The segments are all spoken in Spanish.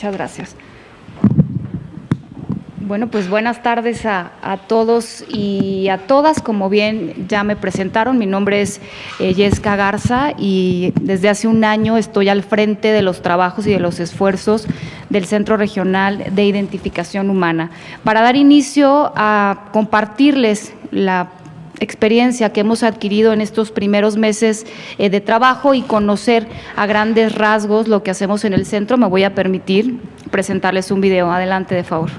Muchas gracias. Bueno, pues buenas tardes a todos y a todas. Como bien ya me presentaron, mi nombre es Yesca Garza y desde hace un año estoy al frente de los trabajos y de los esfuerzos del Centro Regional de Identificación Humana. Para dar inicio a compartirles la experiencia que hemos adquirido en estos primeros meses de trabajo y conocer a grandes rasgos lo que hacemos en el centro, me voy a permitir presentarles un video. Adelante, de favor.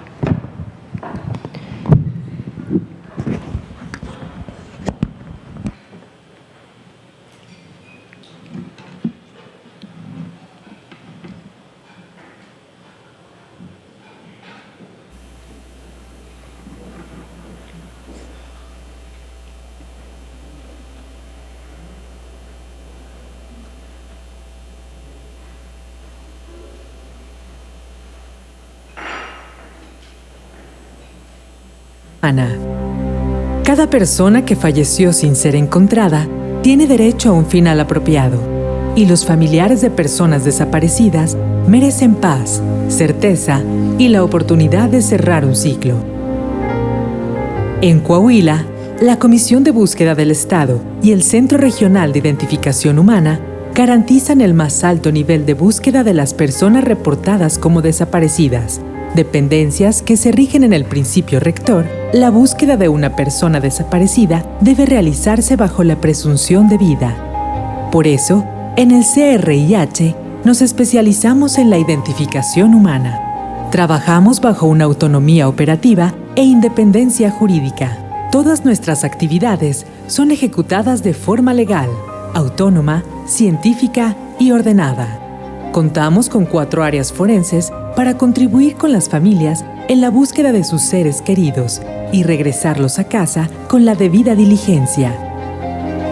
Cada persona que falleció sin ser encontrada tiene derecho a un final apropiado, y los familiares de personas desaparecidas merecen paz, certeza y la oportunidad de cerrar un ciclo. En Coahuila, la Comisión de Búsqueda del Estado y el Centro Regional de Identificación Humana garantizan el más alto nivel de búsqueda de las personas reportadas como desaparecidas, dependencias que se rigen en el principio rector. La búsqueda de una persona desaparecida debe realizarse bajo la presunción de vida. Por eso, en el CRIH nos especializamos en la identificación humana. Trabajamos bajo una autonomía operativa e independencia jurídica. Todas nuestras actividades son ejecutadas de forma legal, autónoma, científica y ordenada. Contamos con 4 áreas forenses para contribuir con las familias en la búsqueda de sus seres queridos y regresarlos a casa con la debida diligencia.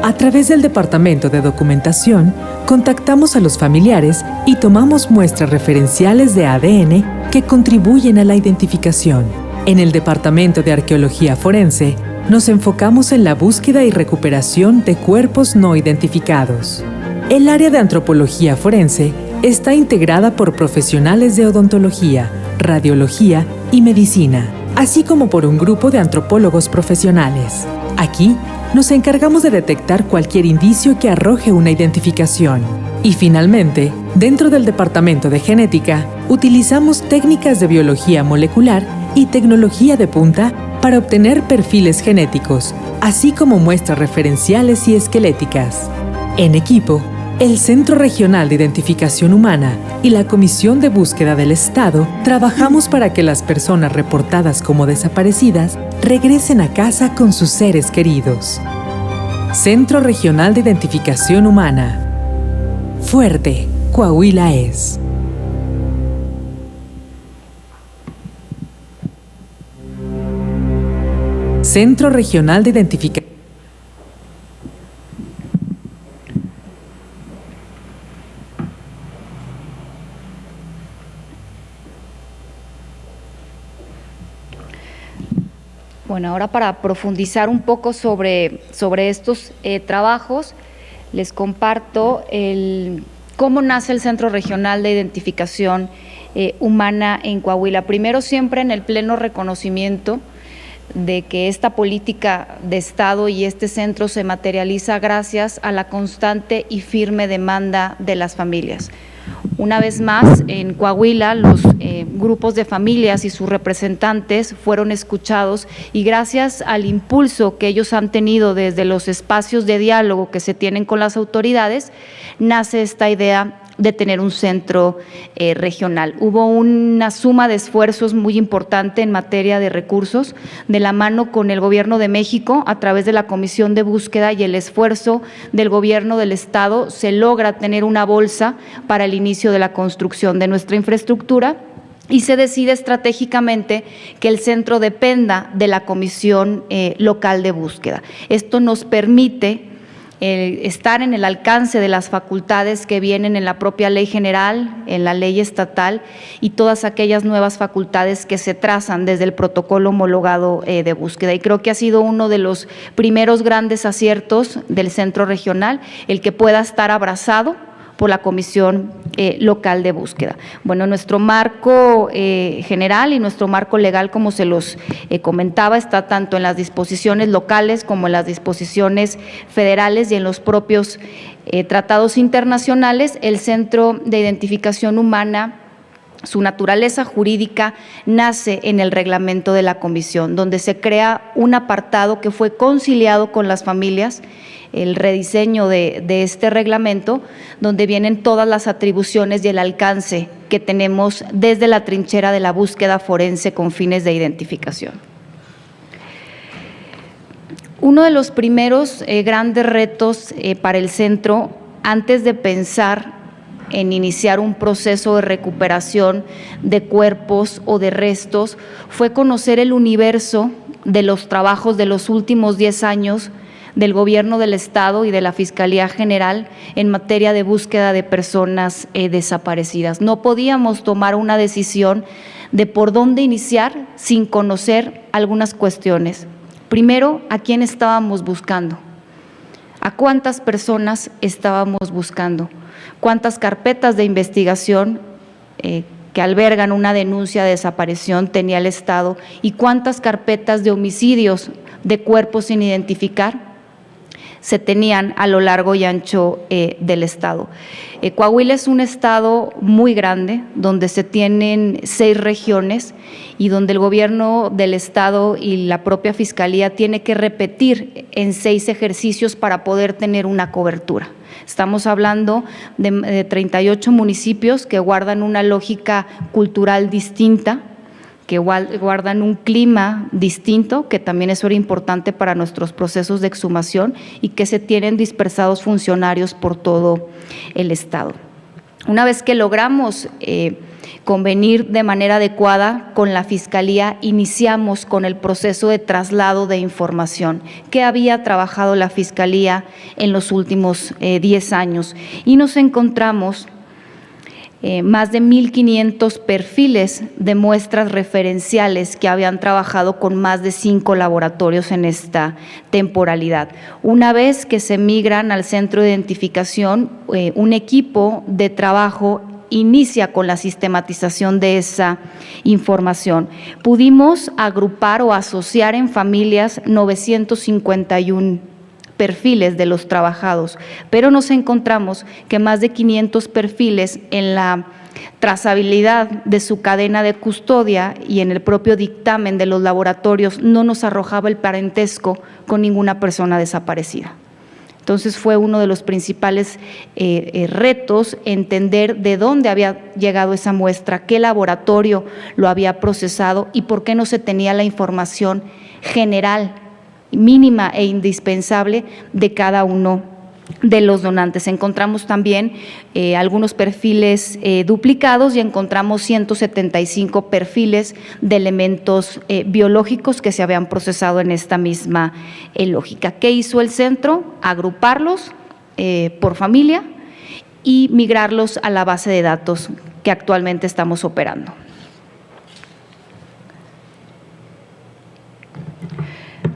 A través del Departamento de Documentación, contactamos a los familiares y tomamos muestras referenciales de ADN que contribuyen a la identificación. En el Departamento de Arqueología Forense, nos enfocamos en la búsqueda y recuperación de cuerpos no identificados. El área de Antropología Forense está integrada por profesionales de odontología, radiología y medicina, así como por un grupo de antropólogos profesionales. Aquí nos encargamos de detectar cualquier indicio que arroje una identificación. Y finalmente, dentro del Departamento de Genética, utilizamos técnicas de biología molecular y tecnología de punta para obtener perfiles genéticos, así como muestras referenciales y esqueléticas. En equipo, el Centro Regional de Identificación Humana y la Comisión de Búsqueda del Estado trabajamos para que las personas reportadas como desaparecidas regresen a casa con sus seres queridos. Centro Regional de Identificación Humana. Fuerte, Coahuila es. Centro Regional de Identificación. Bueno, ahora para profundizar un poco sobre estos trabajos, les comparto cómo nace el Centro Regional de Identificación Humana en Coahuila. Primero, siempre en el pleno reconocimiento de que esta política de Estado y este centro se materializa gracias a la constante y firme demanda de las familias. Una vez más, en Coahuila, los grupos de familias y sus representantes fueron escuchados y gracias al impulso que ellos han tenido desde los espacios de diálogo que se tienen con las autoridades, nace esta idea de tener un centro regional. Hubo una suma de esfuerzos muy importante en materia de recursos, de la mano con el Gobierno de México, a través de la Comisión de Búsqueda y el esfuerzo del Gobierno del Estado, se logra tener una bolsa para el inicio de la construcción de nuestra infraestructura y se decide estratégicamente que el centro dependa de la Comisión Local de Búsqueda. Esto nos permite estar en el alcance de las facultades que vienen en la propia ley general, en la ley estatal y todas aquellas nuevas facultades que se trazan desde el protocolo homologado de búsqueda. Y creo que ha sido uno de los primeros grandes aciertos del centro regional, el que pueda estar abrazado por la Comisión Local de Búsqueda. Bueno, nuestro marco general y nuestro marco legal, como se los comentaba, está tanto en las disposiciones locales como en las disposiciones federales y en los propios tratados internacionales. El Centro de Identificación Humana, su naturaleza jurídica nace en el reglamento de la Comisión, donde se crea un apartado que fue conciliado con las familias, el rediseño de este reglamento, donde vienen todas las atribuciones y el alcance que tenemos desde la trinchera de la búsqueda forense con fines de identificación. Uno de los primeros grandes retos para el centro, antes de pensar en iniciar un proceso de recuperación de cuerpos o de restos, fue conocer el universo de los trabajos de los últimos 10 años del Gobierno del Estado y de la Fiscalía General en materia de búsqueda de personas desaparecidas. No podíamos tomar una decisión de por dónde iniciar sin conocer algunas cuestiones. Primero, ¿a quién estábamos buscando? ¿A cuántas personas estábamos buscando? ¿Cuántas carpetas de investigación que albergan una denuncia de desaparición tenía el Estado? ¿Y cuántas carpetas de homicidios de cuerpos sin identificar se tenían a lo largo y ancho del Estado? Coahuila es un estado muy grande, donde se tienen 6 regiones y donde el Gobierno del Estado y la propia Fiscalía tiene que repetir en 6 ejercicios para poder tener una cobertura. Estamos hablando de 38 municipios que guardan una lógica cultural distinta, que guardan un clima distinto, que también eso era importante para nuestros procesos de exhumación, y que se tienen dispersados funcionarios por todo el Estado. Una vez que logramos convenir de manera adecuada con la Fiscalía, iniciamos con el proceso de traslado de información que había trabajado la Fiscalía en los últimos 10 años y nos encontramos más de 1,500 perfiles de muestras referenciales que habían trabajado con más de 5 laboratorios en esta temporalidad. Una vez que se migran al centro de identificación, un equipo de trabajo inicia con la sistematización de esa información. Pudimos agrupar o asociar en familias 951 perfiles de los trabajados, pero nos encontramos que más de 500 perfiles en la trazabilidad de su cadena de custodia y en el propio dictamen de los laboratorios no nos arrojaba el parentesco con ninguna persona desaparecida. Entonces fue uno de los principales retos entender de dónde había llegado esa muestra, qué laboratorio lo había procesado y por qué no se tenía la información general, mínima e indispensable de cada uno de los donantes. Encontramos también algunos perfiles duplicados y encontramos 175 perfiles de elementos biológicos que se habían procesado en esta misma lógica. ¿Qué hizo el centro? Agruparlos por familia y migrarlos a la base de datos que actualmente estamos operando.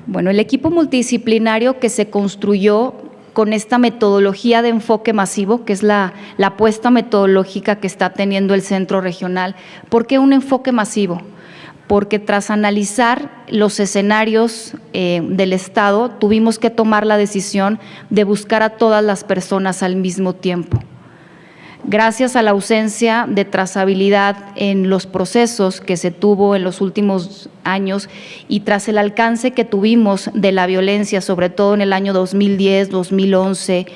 Bueno, el equipo multidisciplinario que se construyó con esta metodología de enfoque masivo, que es la apuesta metodológica que está teniendo el centro regional. ¿Por qué un enfoque masivo? Porque tras analizar los escenarios del Estado, tuvimos que tomar la decisión de buscar a todas las personas al mismo tiempo. Gracias a la ausencia de trazabilidad en los procesos que se tuvo en los últimos años y tras el alcance que tuvimos de la violencia, sobre todo en el año 2010, 2011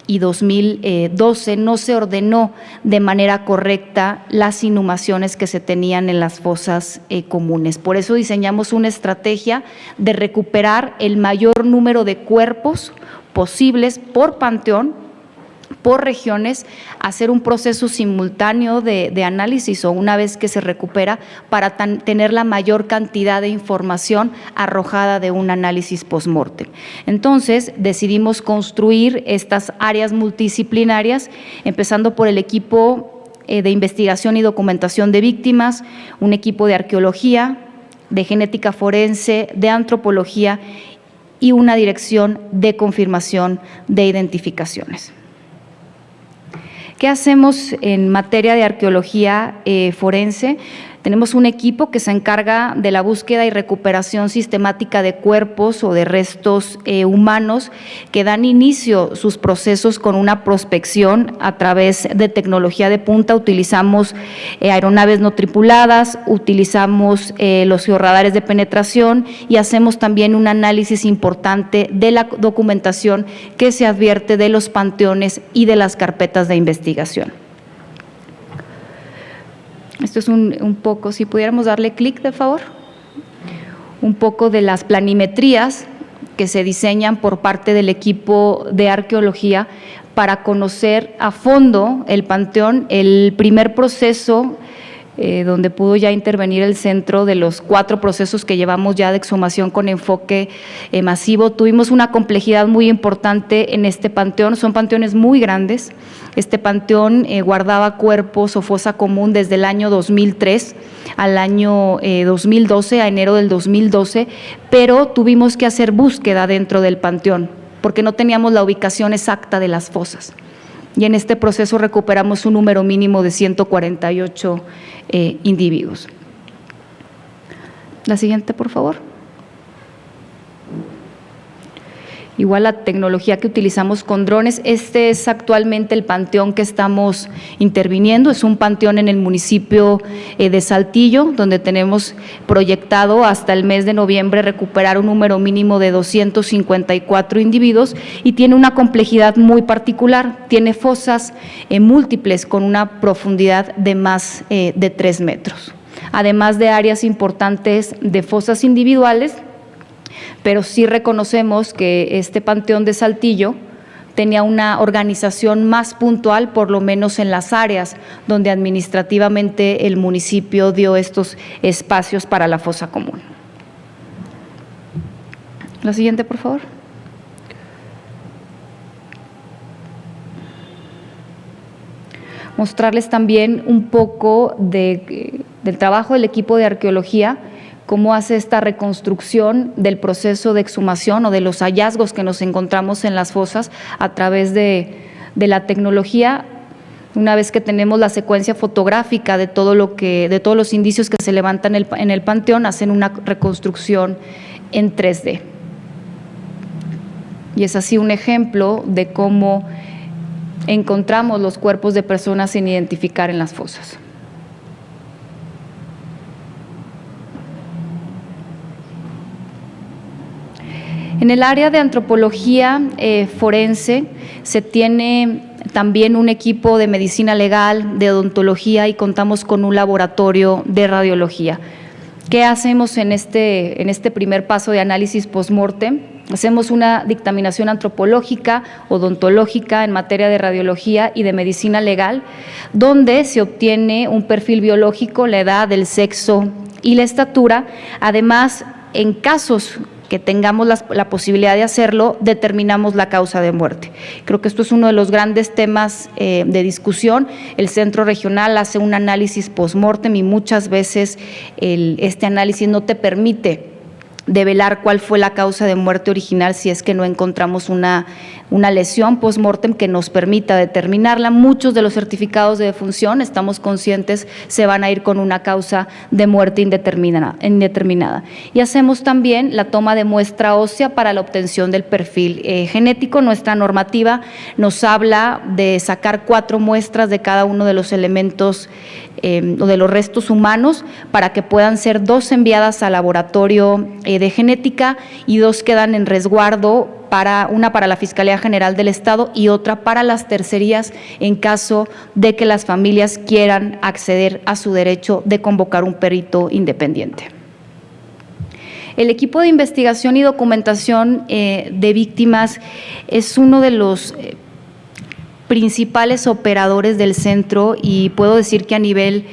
y 2012, no se ordenó de manera correcta las inhumaciones que se tenían en las fosas comunes. Por eso diseñamos una estrategia de recuperar el mayor número de cuerpos posibles por panteón, por regiones, hacer un proceso simultáneo de análisis o una vez que se recupera para tener la mayor cantidad de información arrojada de un análisis post-mortem. Entonces decidimos construir estas áreas multidisciplinarias, empezando por el equipo de investigación y documentación de víctimas, un equipo de arqueología, de genética forense, de antropología y una dirección de confirmación de identificaciones. ¿Qué hacemos en materia de arqueología forense? Tenemos un equipo que se encarga de la búsqueda y recuperación sistemática de cuerpos o de restos humanos que dan inicio sus procesos con una prospección a través de tecnología de punta. Utilizamos aeronaves no tripuladas, utilizamos los georradares de penetración y hacemos también un análisis importante de la documentación que se advierte de los panteones y de las carpetas de investigación. Esto es un poco, si pudiéramos darle clic, de favor, un poco de las planimetrías que se diseñan por parte del equipo de arqueología para conocer a fondo el panteón. El primer proceso donde pudo ya intervenir el centro de los 4 procesos que llevamos ya de exhumación con enfoque masivo. Tuvimos una complejidad muy importante en este panteón, son panteones muy grandes. Este panteón guardaba cuerpos o fosa común desde el año 2003 al año 2012, a enero del 2012, pero tuvimos que hacer búsqueda dentro del panteón porque no teníamos la ubicación exacta de las fosas. Y en este proceso recuperamos un número mínimo de 148 individuos. La siguiente, por favor. Igual la tecnología que utilizamos con drones, este es actualmente el panteón que estamos interviniendo, es un panteón en el municipio de Saltillo, donde tenemos proyectado hasta el mes de noviembre recuperar un número mínimo de 254 individuos y tiene una complejidad muy particular, tiene fosas múltiples con una profundidad de más de 3 metros, además de áreas importantes de fosas individuales. Pero sí reconocemos que este panteón de Saltillo tenía una organización más puntual, por lo menos en las áreas donde administrativamente el municipio dio estos espacios para la fosa común. La siguiente, por favor. Mostrarles también un poco del trabajo del equipo de arqueología, cómo hace esta reconstrucción del proceso de exhumación o de los hallazgos que nos encontramos en las fosas a través de la tecnología. Una vez que tenemos la secuencia fotográfica de todos los indicios que se levantan en el panteón, hacen una reconstrucción en 3D. Y es así un ejemplo de cómo encontramos los cuerpos de personas sin identificar en las fosas. En el área de antropología forense se tiene también un equipo de medicina legal, de odontología y contamos con un laboratorio de radiología. ¿Qué hacemos en este primer paso de análisis post-mortem? Hacemos una dictaminación antropológica, odontológica en materia de radiología y de medicina legal, donde se obtiene un perfil biológico, la edad, el sexo y la estatura. Además, en casos que tengamos la posibilidad de hacerlo, determinamos la causa de muerte. Creo que esto es uno de los grandes temas de discusión. El centro regional hace un análisis post-mortem y muchas veces este análisis no te permite develar cuál fue la causa de muerte original si es que no encontramos una lesión post-mortem que nos permita determinarla. Muchos de los certificados de defunción, estamos conscientes, se van a ir con una causa de muerte indeterminada. Y hacemos también la toma de muestra ósea para la obtención del perfil genético. Nuestra normativa nos habla de sacar 4 muestras de cada uno de los elementos o de los restos humanos para que puedan ser 2 enviadas al laboratorio de genética y 2 quedan en resguardo, una para la Fiscalía General del Estado y otra para las tercerías en caso de que las familias quieran acceder a su derecho de convocar un perito independiente. El equipo de investigación y documentación de víctimas es uno de los principales operadores del centro y puedo decir que a nivel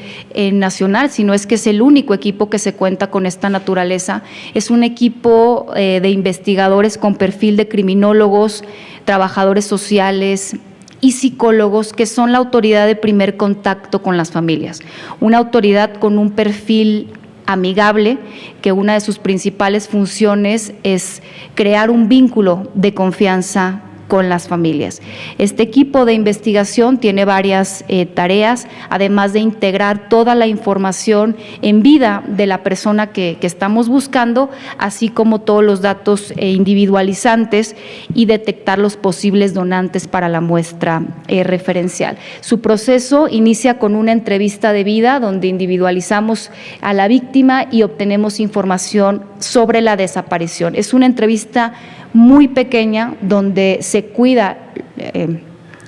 nacional, si no es que es el único equipo que se cuenta con esta naturaleza. Es un equipo de investigadores con perfil de criminólogos, trabajadores sociales y psicólogos que son la autoridad de primer contacto con las familias. Una autoridad con un perfil amigable, que una de sus principales funciones es crear un vínculo de confianza con las familias. Este equipo de investigación tiene varias tareas, además de integrar toda la información en vida de la persona que estamos buscando, así como todos los datos individualizantes y detectar los posibles donantes para la muestra referencial. Su proceso inicia con una entrevista de vida donde individualizamos a la víctima y obtenemos información sobre la desaparición. Es una entrevista muy pequeña donde se cuida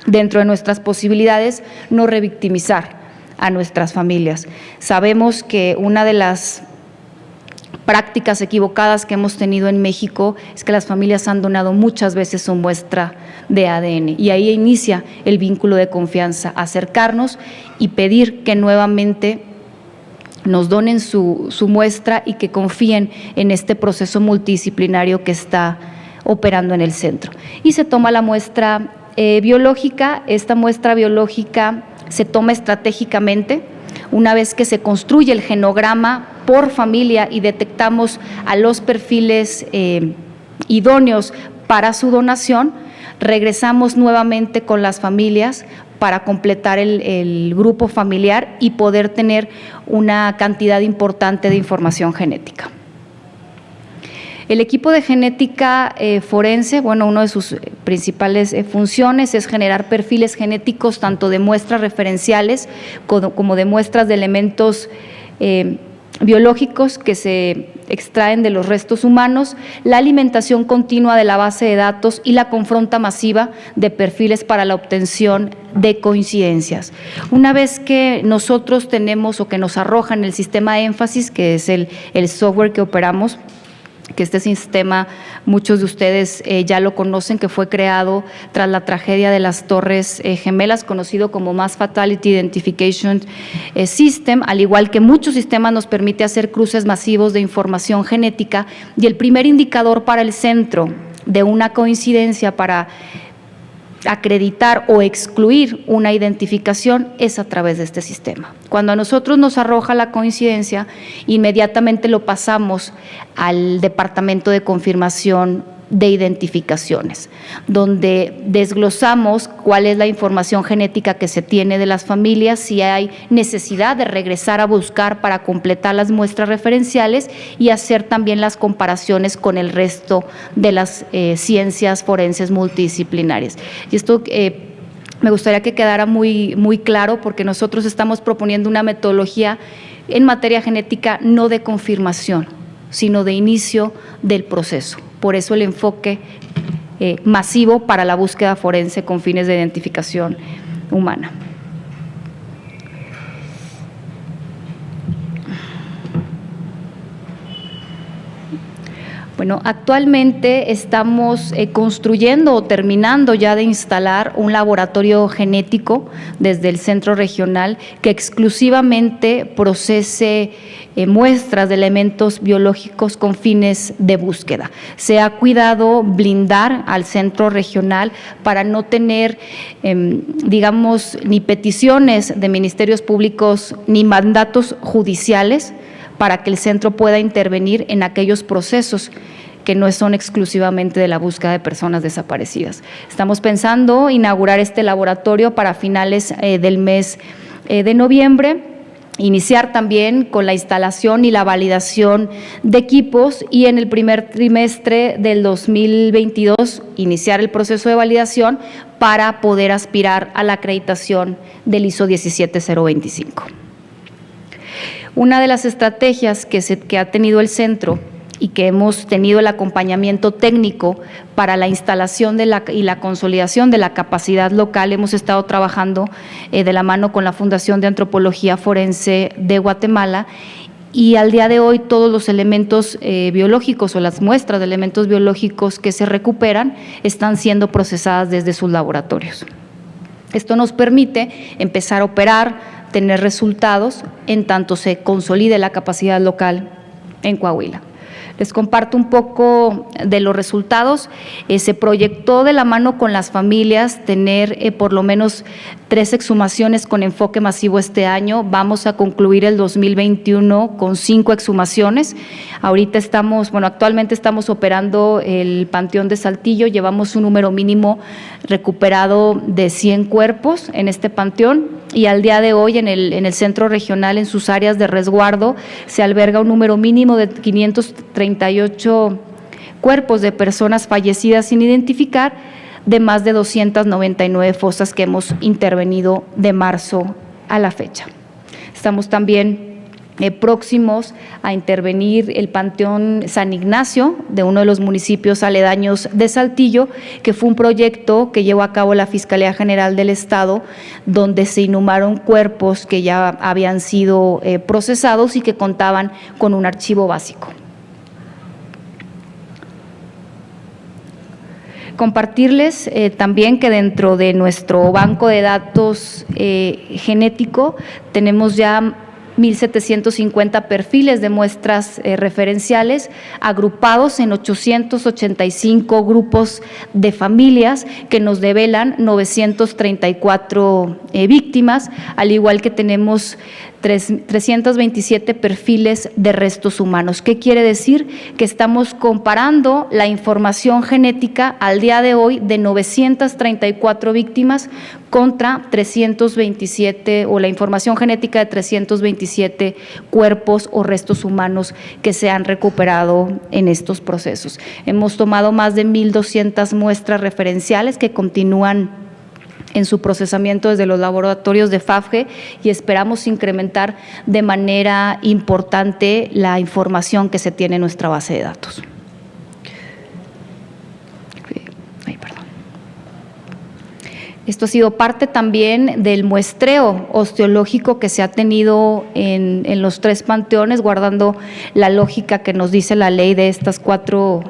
dentro de nuestras posibilidades no revictimizar a nuestras familias. Sabemos que una de las prácticas equivocadas que hemos tenido en México es que las familias han donado muchas veces su muestra de ADN y ahí inicia el vínculo de confianza, acercarnos y pedir que nuevamente nos donen su muestra y que confíen en este proceso multidisciplinario que está operando en el centro. Y se toma la muestra biológica. Esta muestra biológica se toma estratégicamente una vez que se construye el genograma por familia y detectamos a los perfiles idóneos para su donación. Regresamos nuevamente con las familias para completar el grupo familiar y poder tener una cantidad importante de información genética. El equipo de genética forense, bueno, una de sus principales funciones es generar perfiles genéticos tanto de muestras referenciales como de muestras de elementos biológicos que se extraen de los restos humanos, la alimentación continua de la base de datos y la confronta masiva de perfiles para la obtención de coincidencias. Una vez que nosotros tenemos o que nos arrojan el sistema énfasis, que es el software que operamos, que este sistema muchos de ustedes ya lo conocen, que fue creado tras la tragedia de las Torres Gemelas, conocido como Mass Fatality Identification System, al igual que muchos sistemas nos permite hacer cruces masivos de información genética y el primer indicador para el centro de una coincidencia para acreditar o excluir una identificación es a través de este sistema. Cuando a nosotros nos arroja la coincidencia, inmediatamente lo pasamos al departamento de confirmación de identificaciones, donde desglosamos cuál es la información genética que se tiene de las familias, si hay necesidad de regresar a buscar para completar las muestras referenciales y hacer también las comparaciones con el resto de las ciencias forenses multidisciplinarias. Y esto me gustaría que quedara muy claro, porque nosotros estamos proponiendo una metodología en materia genética no de confirmación, sino de inicio del proceso. Por eso el enfoque masivo para la búsqueda forense con fines de identificación humana. Bueno, actualmente estamos construyendo o terminando ya de instalar un laboratorio genético desde el centro regional que exclusivamente procese muestras de elementos biológicos con fines de búsqueda. Se ha cuidado blindar al centro regional para no tener, digamos, ni peticiones de ministerios públicos ni mandatos judiciales para que el centro pueda intervenir en aquellos procesos que no son exclusivamente de la búsqueda de personas desaparecidas. Estamos pensando inaugurar este laboratorio para finales del mes de noviembre, iniciar también con la instalación y la validación de equipos y en el primer trimestre del 2022 iniciar el proceso de validación para poder aspirar a la acreditación del ISO 17025. Una de las estrategias que ha tenido el centro y que hemos tenido el acompañamiento técnico para la instalación y la consolidación de la capacidad local, hemos estado trabajando de la mano con la Fundación de Antropología Forense de Guatemala y al día de hoy todos los elementos biológicos o las muestras de elementos biológicos que se recuperan están siendo procesadas desde sus laboratorios. Esto nos permite empezar a operar, tener resultados en tanto se consolide la capacidad local en Coahuila. Les comparto un poco de los resultados. Se proyectó de la mano con las familias tener por lo menos 3 exhumaciones con enfoque masivo este año. Vamos a concluir el 2021 con 5 exhumaciones. Actualmente estamos operando el Panteón de Saltillo. Llevamos un número mínimo recuperado de 100 cuerpos en este panteón, y al día de hoy en el centro regional, en sus áreas de resguardo, se alberga un número mínimo de 538 cuerpos de personas fallecidas sin identificar, de más de 299 fosas que hemos intervenido de marzo a la fecha. Estamos también próximos a intervenir el Panteón San Ignacio, de uno de los municipios aledaños de Saltillo, que fue un proyecto que llevó a cabo la Fiscalía General del Estado, donde se inhumaron cuerpos que ya habían sido procesados y que contaban con un archivo básico. Compartirles también que dentro de nuestro banco de datos genético tenemos ya 1,750 perfiles de muestras referenciales agrupados en 885 grupos de familias que nos develan 934 víctimas, al igual que tenemos 327 perfiles de restos humanos. ¿Qué quiere decir? Que estamos comparando la información genética al día de hoy de 934 víctimas contra 327, o la información genética de 327 cuerpos o restos humanos que se han recuperado en estos procesos. Hemos tomado más de 1,200 muestras referenciales que continúan en su procesamiento desde los laboratorios de FAFGE, y esperamos incrementar de manera importante la información que se tiene en nuestra base de datos. Esto ha sido parte también del muestreo osteológico que se ha tenido en los 3 panteones, guardando la lógica que nos dice la ley de estas 4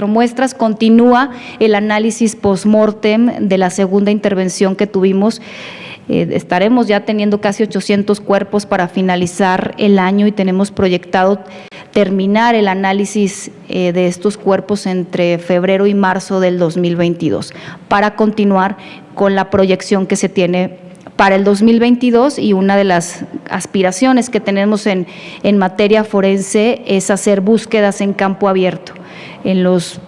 muestras. Continúa el análisis post-mortem de la segunda intervención que tuvimos. Estaremos ya teniendo casi 800 cuerpos para finalizar el año, y tenemos proyectado terminar el análisis de estos cuerpos entre febrero y marzo del 2022, para continuar con la proyección que se tiene para el 2022, y una de las aspiraciones que tenemos en materia forense es hacer búsquedas en campo abierto, en los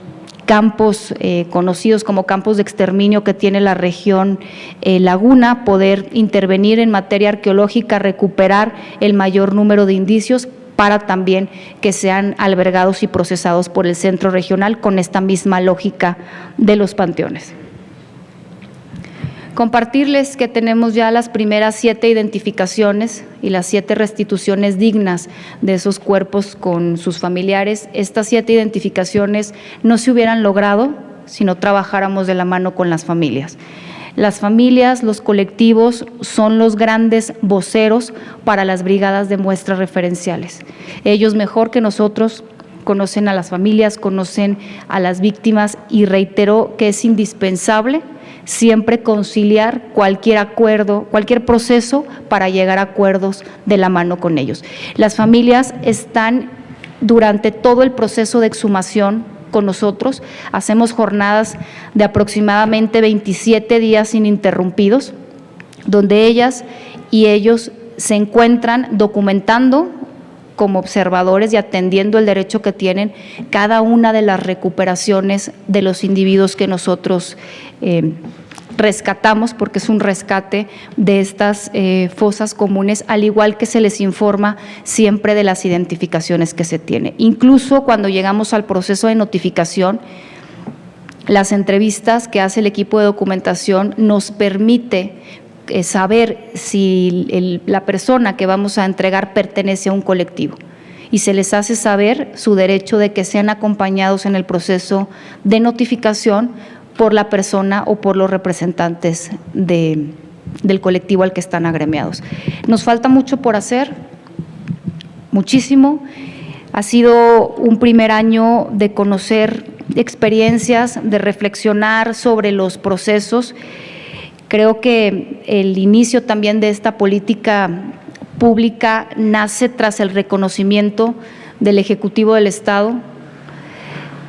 campos conocidos como campos de exterminio que tiene la región Laguna, poder intervenir en materia arqueológica, recuperar el mayor número de indicios para también que sean albergados y procesados por el centro regional con esta misma lógica de los panteones. Compartirles que tenemos ya las primeras 7 identificaciones y las 7 restituciones dignas de esos cuerpos con sus familiares. Estas 7 identificaciones no se hubieran logrado si no trabajáramos de la mano con las familias. Las familias, los colectivos son los grandes voceros para las brigadas de muestras referenciales. Ellos mejor que nosotros conocen a las familias, conocen a las víctimas, y reitero que es indispensable siempre conciliar cualquier acuerdo, cualquier proceso para llegar a acuerdos de la mano con ellos. Las familias están durante todo el proceso de exhumación con nosotros, hacemos jornadas de aproximadamente 27 días ininterrumpidos, donde ellas y ellos se encuentran documentando como observadores y atendiendo el derecho que tienen cada una de las recuperaciones de los individuos que nosotros rescatamos, porque es un rescate de estas fosas comunes, al igual que se les informa siempre de las identificaciones que se tiene. Incluso cuando llegamos al proceso de notificación, las entrevistas que hace el equipo de documentación nos permite saber si la persona que vamos a entregar pertenece a un colectivo, y se les hace saber su derecho de que sean acompañados en el proceso de notificación por la persona o por los representantes del colectivo al que están agremiados. Nos falta mucho por hacer, muchísimo. Ha sido un primer año de conocer experiencias, de reflexionar sobre los procesos. Creo que el inicio también de esta política pública nace tras el reconocimiento del Ejecutivo del Estado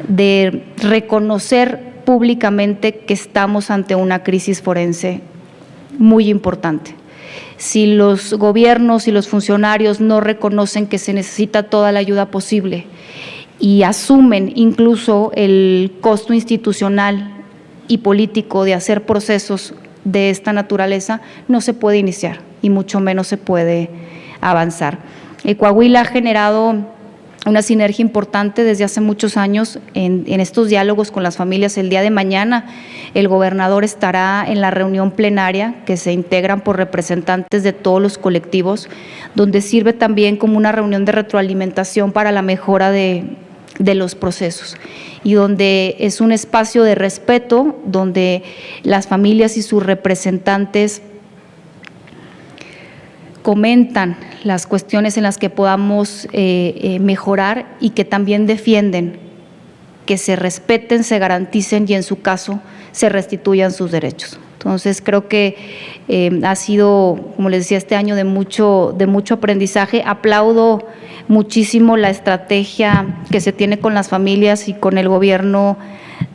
de reconocer públicamente que estamos ante una crisis forense muy importante. Si los gobiernos y los funcionarios no reconocen que se necesita toda la ayuda posible y asumen incluso el costo institucional y político de hacer procesos de esta naturaleza, no se puede iniciar y mucho menos se puede avanzar. Coahuila ha generado una sinergia importante desde hace muchos años en estos diálogos con las familias. El día de mañana el gobernador estará en la reunión plenaria que se integran por representantes de todos los colectivos, donde sirve también como una reunión de retroalimentación para la mejora de los procesos y donde es un espacio de respeto, donde las familias y sus representantes comentan las cuestiones en las que podamos mejorar y que también defienden que se respeten, se garanticen y en su caso se restituyan sus derechos. Entonces creo que ha sido, como les decía, este año de mucho aprendizaje. Aplaudo muchísimo la estrategia que se tiene con las familias y con el Gobierno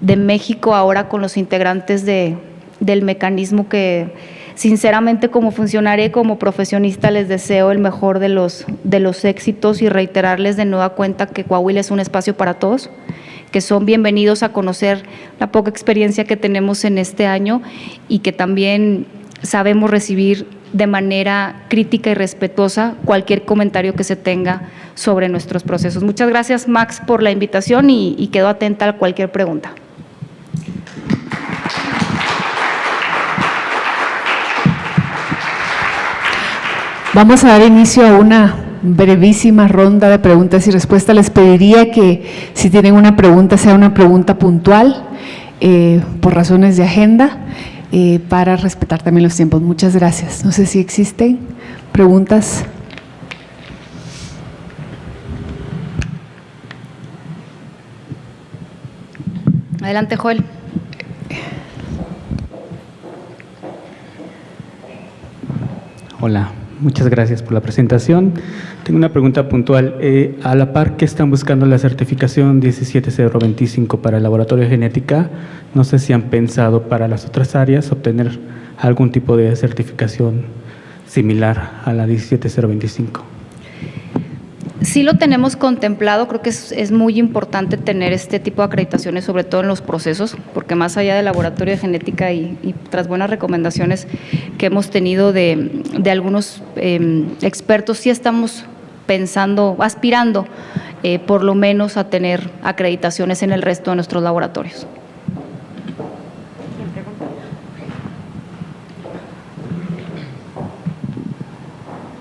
de México, ahora con los integrantes del mecanismo, que sinceramente como funcionaria y como profesionista les deseo el mejor de los éxitos y reiterarles de nueva cuenta que Coahuila es un espacio para todos, que son bienvenidos a conocer la poca experiencia que tenemos en este año y que también sabemos recibir de manera crítica y respetuosa cualquier comentario que se tenga sobre nuestros procesos. Muchas gracias, Max, por la invitación y quedo atenta a cualquier pregunta. Vamos a dar inicio a una brevísima ronda de preguntas y respuestas. Les pediría que si tienen una pregunta, sea una pregunta puntual, por razones de agenda, para respetar también los tiempos. Muchas gracias. No sé si existen preguntas. Adelante, Joel. Hola. Muchas gracias por la presentación. Tengo una pregunta puntual. A la par que están buscando la certificación 17025 para el laboratorio de genética, no sé si han pensado para las otras áreas obtener algún tipo de certificación similar a la 17025. Sí lo tenemos contemplado, creo que es muy importante tener este tipo de acreditaciones, sobre todo en los procesos, porque más allá del laboratorio de genética y tras buenas recomendaciones que hemos tenido de algunos expertos, sí estamos pensando, aspirando por lo menos a tener acreditaciones en el resto de nuestros laboratorios.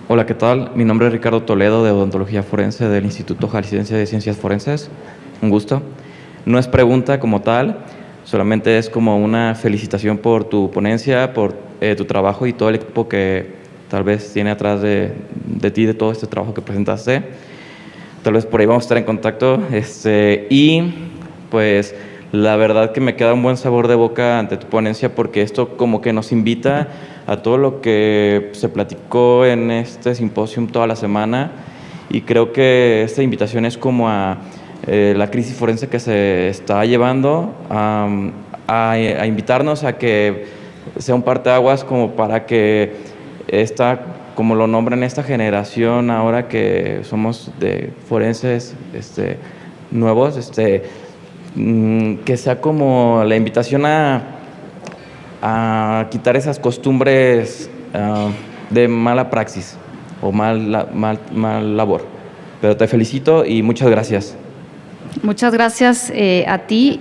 Hola, ¿qué tal? Mi nombre es Ricardo Toledo, de Odontología Forense del Instituto Jalisciense de Ciencias Forenses. Un gusto. No es pregunta como tal, solamente es como una felicitación por tu ponencia, por tu trabajo y todo el equipo que tal vez tiene atrás de ti, de todo este trabajo que presentaste. Tal vez por ahí vamos a estar en contacto. Y pues la verdad que me queda un buen sabor de boca ante tu ponencia, porque esto como que nos invita a todo lo que se platicó en este simposio toda la semana, y creo que esta invitación es como a la crisis forense que se está llevando, a invitarnos a que sea un parteaguas como para que esta, como lo nombran, esta generación ahora que somos de forenses nuevos, que sea como la invitación a quitar esas costumbres de mala praxis o mal labor. Pero te felicito y muchas gracias. Muchas gracias a ti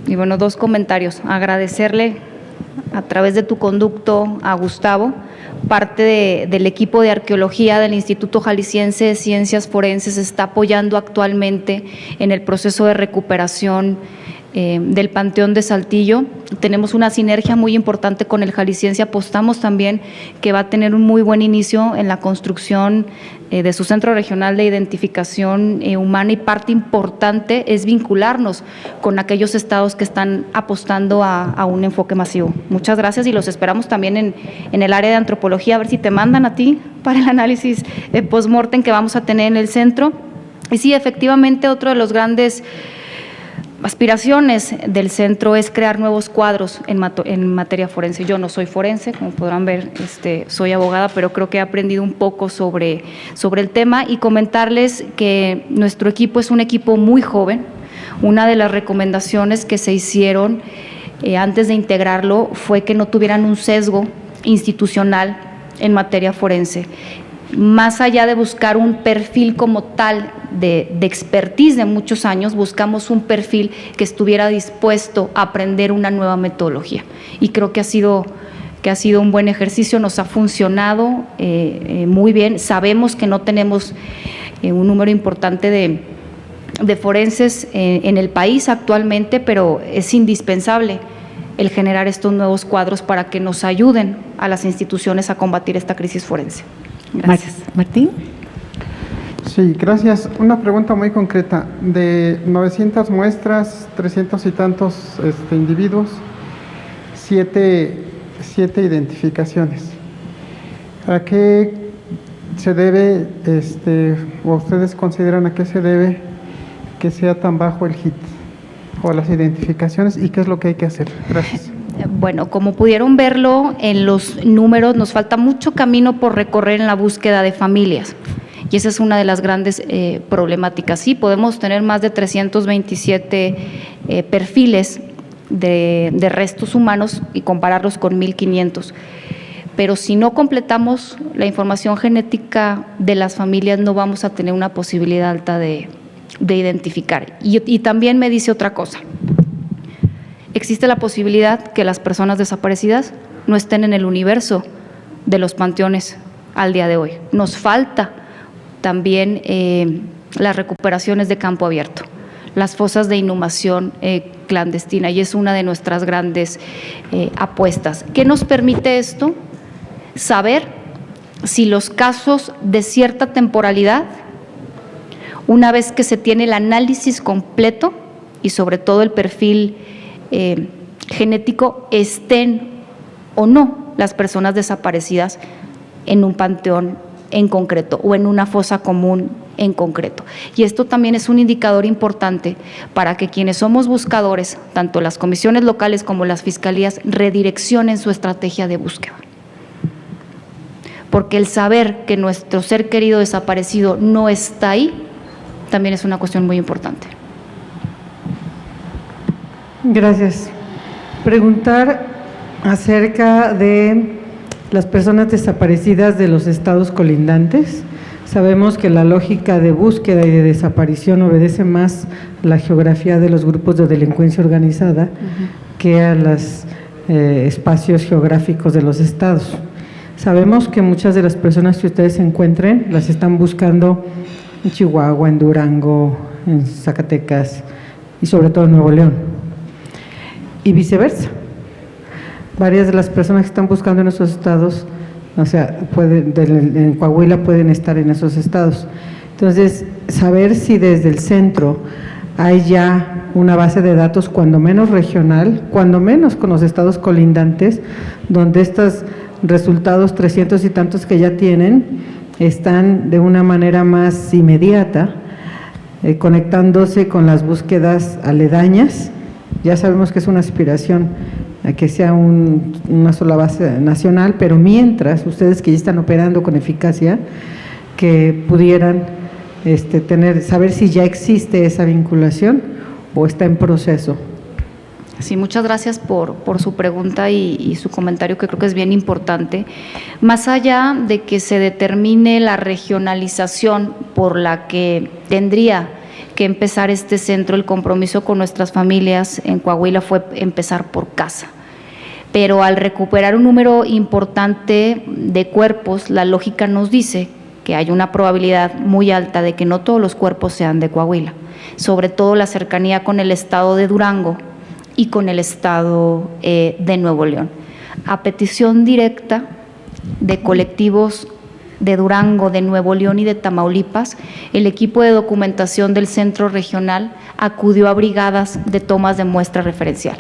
y bueno, dos comentarios. Agradecerle a través de tu conducto a Gustavo, parte del equipo de arqueología del Instituto Jalisciense de Ciencias Forenses, está apoyando actualmente en el proceso de recuperación del Panteón de Saltillo. Tenemos una sinergia muy importante con el Jalisciense. Apostamos también que va a tener un muy buen inicio en la construcción de su centro regional de identificación humana, y parte importante es vincularnos con aquellos estados que están apostando a un enfoque masivo. Muchas gracias, y los esperamos también en el área de antropología, a ver si te mandan a ti para el análisis post-mortem que vamos a tener en el centro. Y sí, efectivamente, otro de los grandes aspiraciones del centro es crear nuevos cuadros en materia forense. Yo no soy forense, como podrán ver, soy abogada, pero creo que he aprendido un poco sobre el tema, y comentarles que nuestro equipo es un equipo muy joven. Una de las recomendaciones que se hicieron antes de integrarlo fue que no tuvieran un sesgo institucional en materia forense. Más allá de buscar un perfil como tal de expertise de muchos años, buscamos un perfil que estuviera dispuesto a aprender una nueva metodología, y creo que ha sido un buen ejercicio, nos ha funcionado muy bien. Sabemos que no tenemos un número importante de forenses en el país actualmente, pero es indispensable el generar estos nuevos cuadros para que nos ayuden a las instituciones a combatir esta crisis forense. Gracias. Martín. Sí, gracias. Una pregunta muy concreta. De 900 muestras, 300 y tantos individuos, 7 identificaciones. ¿A qué se debe, o ustedes consideran a qué se debe que sea tan bajo el hit o las identificaciones, y qué es lo que hay que hacer? Gracias. Bueno, como pudieron verlo en los números, nos falta mucho camino por recorrer en la búsqueda de familias, y esa es una de las grandes problemáticas. Sí, podemos tener más de 327 perfiles de restos humanos y compararlos con 1.500, pero si no completamos la información genética de las familias, no vamos a tener una posibilidad alta de identificar. Y también me dice otra cosa. Existe la posibilidad que las personas desaparecidas no estén en el universo de los panteones al día de hoy. Nos falta también las recuperaciones de campo abierto, las fosas de inhumación clandestina, y es una de nuestras grandes apuestas. ¿Qué nos permite esto? Saber si los casos de cierta temporalidad, una vez que se tiene el análisis completo y sobre todo el perfil genético, estén o no las personas desaparecidas en un panteón en concreto o en una fosa común en concreto. Y esto también es un indicador importante para que quienes somos buscadores, tanto las comisiones locales como las fiscalías, redireccionen su estrategia de búsqueda. Porque el saber que nuestro ser querido desaparecido no está ahí, también es una cuestión muy importante. Gracias. Preguntar acerca de las personas desaparecidas de los estados colindantes. Sabemos que la lógica de búsqueda y de desaparición obedece más a la geografía de los grupos de delincuencia organizada que a los espacios geográficos de los estados. Sabemos que muchas de las personas que ustedes encuentren las están buscando en Chihuahua, en Durango, en Zacatecas y sobre todo en Nuevo León. Y viceversa. Varias de las personas que están buscando en esos estados, o sea, en Coahuila pueden estar en esos estados. Entonces, saber si desde el centro hay ya una base de datos, cuando menos regional, cuando menos con los estados colindantes, donde estos resultados 300 y tantos que ya tienen están de una manera más inmediata, conectándose con las búsquedas aledañas. Ya sabemos que es una aspiración a que sea una sola base nacional, pero mientras ustedes que ya están operando con eficacia, que pudieran saber si ya existe esa vinculación o está en proceso. Sí, muchas gracias por su pregunta y su comentario, que creo que es bien importante. Más allá de que se determine la regionalización por la que tendría que empezar este centro, el compromiso con nuestras familias en Coahuila fue empezar por casa. Pero al recuperar un número importante de cuerpos, la lógica nos dice que hay una probabilidad muy alta de que no todos los cuerpos sean de Coahuila. sobre todo la cercanía con el estado de Durango y con el estado de Nuevo León. A petición directa de colectivos de Durango, de Nuevo León y de Tamaulipas, el equipo de documentación del Centro Regional acudió a brigadas de tomas de muestra referencial.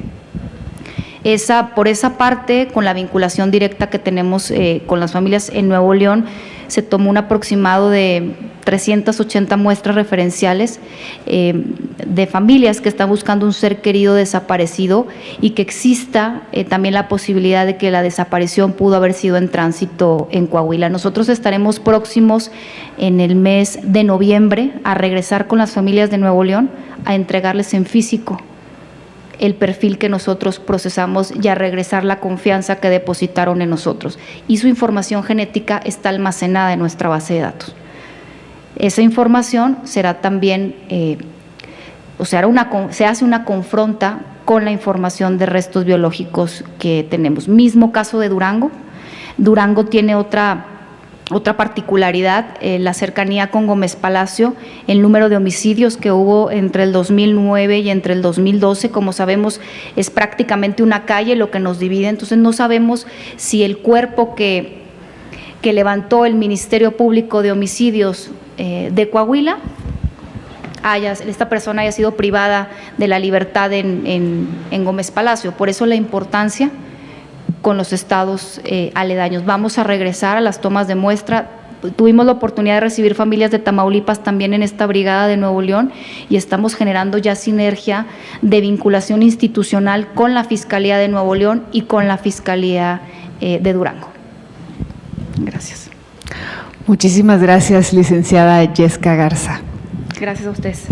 Por esa parte, con la vinculación directa que tenemos con las familias en Nuevo León, se tomó un aproximado de 380 muestras referenciales de familias que están buscando un ser querido desaparecido y que exista también la posibilidad de que la desaparición pudo haber sido en tránsito en Coahuila. Nosotros estaremos próximos en el mes de noviembre a regresar con las familias de Nuevo León a entregarles en físico el perfil que nosotros procesamos y a regresar la confianza que depositaron en nosotros. Y su información genética está almacenada en nuestra base de datos. Esa información será también, se hace una confronta con la información de restos biológicos que tenemos. Mismo caso de Durango. Durango tiene otra particularidad, la cercanía con Gómez Palacio, el número de homicidios que hubo entre el 2009 y entre el 2012, como sabemos, es prácticamente una calle lo que nos divide, entonces no sabemos si el cuerpo que levantó el Ministerio Público de Homicidios de Coahuila, esta persona haya sido privada de la libertad en Gómez Palacio. Por eso la importancia con los estados aledaños. Vamos a regresar a las tomas de muestra. Tuvimos la oportunidad de recibir familias de Tamaulipas también en esta brigada de Nuevo León y estamos generando ya sinergia de vinculación institucional con la Fiscalía de Nuevo León y con la Fiscalía de Durango. Gracias. Muchísimas gracias, licenciada Yesca Garza. Gracias a ustedes.